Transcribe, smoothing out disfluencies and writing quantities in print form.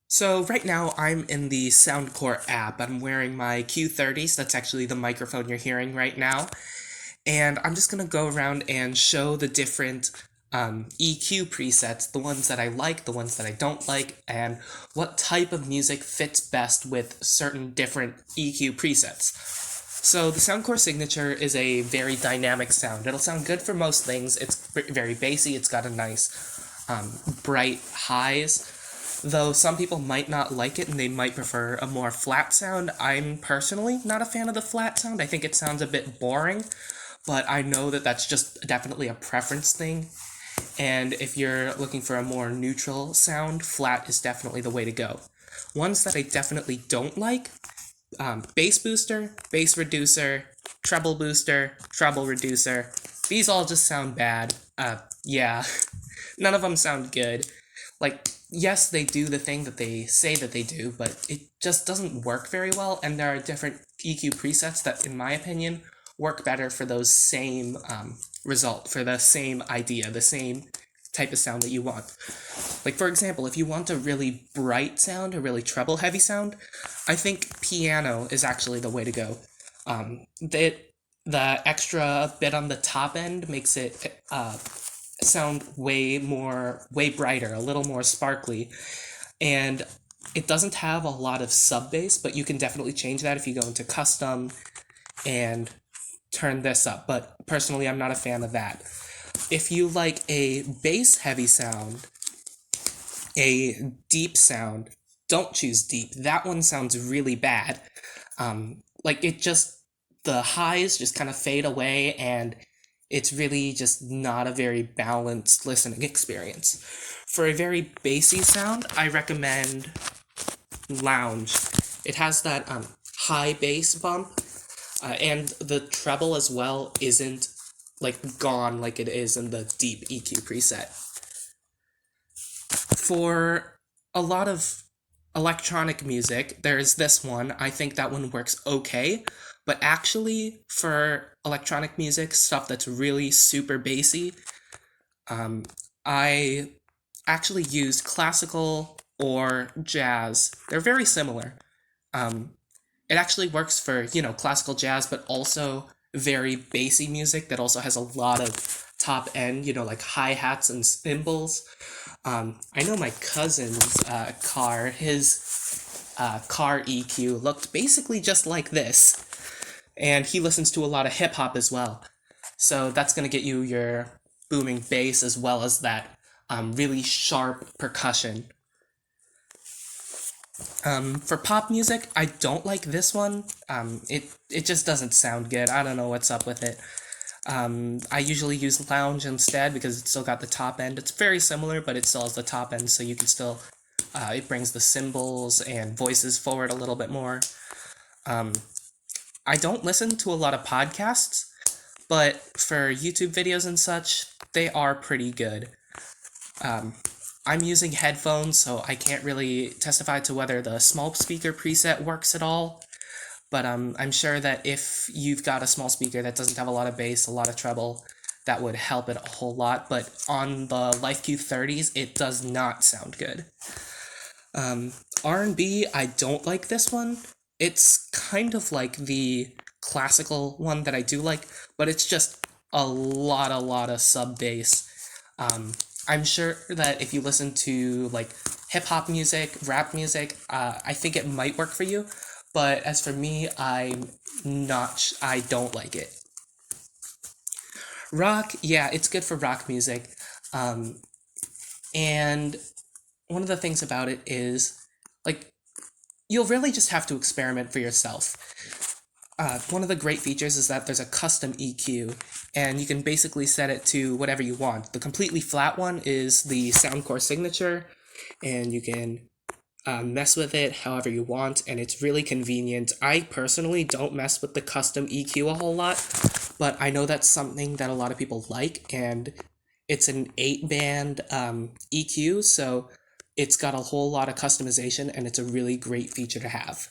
So right now I'm in the Soundcore app. I'm wearing my Q30s. That's actually the microphone you're hearing right now. And I'm just gonna go around and show the different EQ presets, the ones that I like, the ones that I don't like, and what type of music fits best with certain different EQ presets. So the Soundcore Signature is a very dynamic sound. It'll sound good for most things. It's very bassy. It's got a nice bright highs, though some people might not like it and they might prefer a more flat sound. I'm personally not a fan of the flat sound. I think it sounds a bit boring, but I know that that's just definitely a preference thing. And if you're looking for a more neutral sound, flat is definitely the way to go. Ones that I definitely don't like: bass booster, bass reducer, treble reducer. These all just sound bad. Yeah, none of them sound good. Like, yes, they do the thing that they say that they do, but it just doesn't work very well, and there are different EQ presets that, in my opinion, work better for those same result, for the same idea, the same type of sound that you want. Like, for example, if you want a really bright sound, a really treble heavy sound, I think piano is actually the way to go. The extra bit on the top end makes it sound way brighter, a little more sparkly, and it doesn't have a lot of sub bass, but you can definitely change that if you go into custom and turn this up. But personally, I'm not a fan of that. If you like a bass heavy sound, a deep sound, don't choose deep. That one sounds really bad. Like, it just, the highs just kind of fade away, and it's really just not a very balanced listening experience. For a very bassy sound, I recommend Lounge. It has that high bass bump, and the treble as well isn't like gone like it is in the deep EQ preset. For a lot of electronic music, there's this one. I think that one works okay, but actually, for electronic music, stuff that's really super bassy, I actually used classical or jazz. They're very similar. Um, it actually works for, classical jazz, but also very bassy music that also has a lot of top end, like hi hats and cymbals. I know my cousin's car, his car EQ looked basically just like this, and he listens to a lot of hip hop as well. So that's going to get you your booming bass as well as that really sharp percussion. For pop music, I don't like this one. It just doesn't sound good. I don't know what's up with it. I usually use Lounge instead because it's still got the top end. It's very similar, but it still has the top end, so you can still. It brings the cymbals and voices forward a little bit more. I don't listen to a lot of podcasts, but for YouTube videos and such, they are pretty good. I'm using headphones, so I can't really testify to whether the small speaker preset works at all. But I'm sure that if you've got a small speaker that doesn't have a lot of bass, a lot of treble, that would help it a whole lot. But on the Life Q30s, it does not sound good. R&B, I don't like this one. It's kind of like the classical one that I do like, but it's just a lot of sub bass. I'm sure that if you listen to like hip hop music, rap music, I think it might work for you. But as for me, I don't like it. Rock, yeah, it's good for rock music. Um, and one of the things about it is, like, you'll really just have to experiment for yourself. One of the great features is that there's a custom EQ, and you can basically set it to whatever you want. The completely flat one is the Soundcore Signature, and you can mess with it however you want, and it's really convenient. I personally don't mess with the custom EQ a whole lot, but I know that's something that a lot of people like, and it's an 8-band EQ, so it's got a whole lot of customization, and it's a really great feature to have.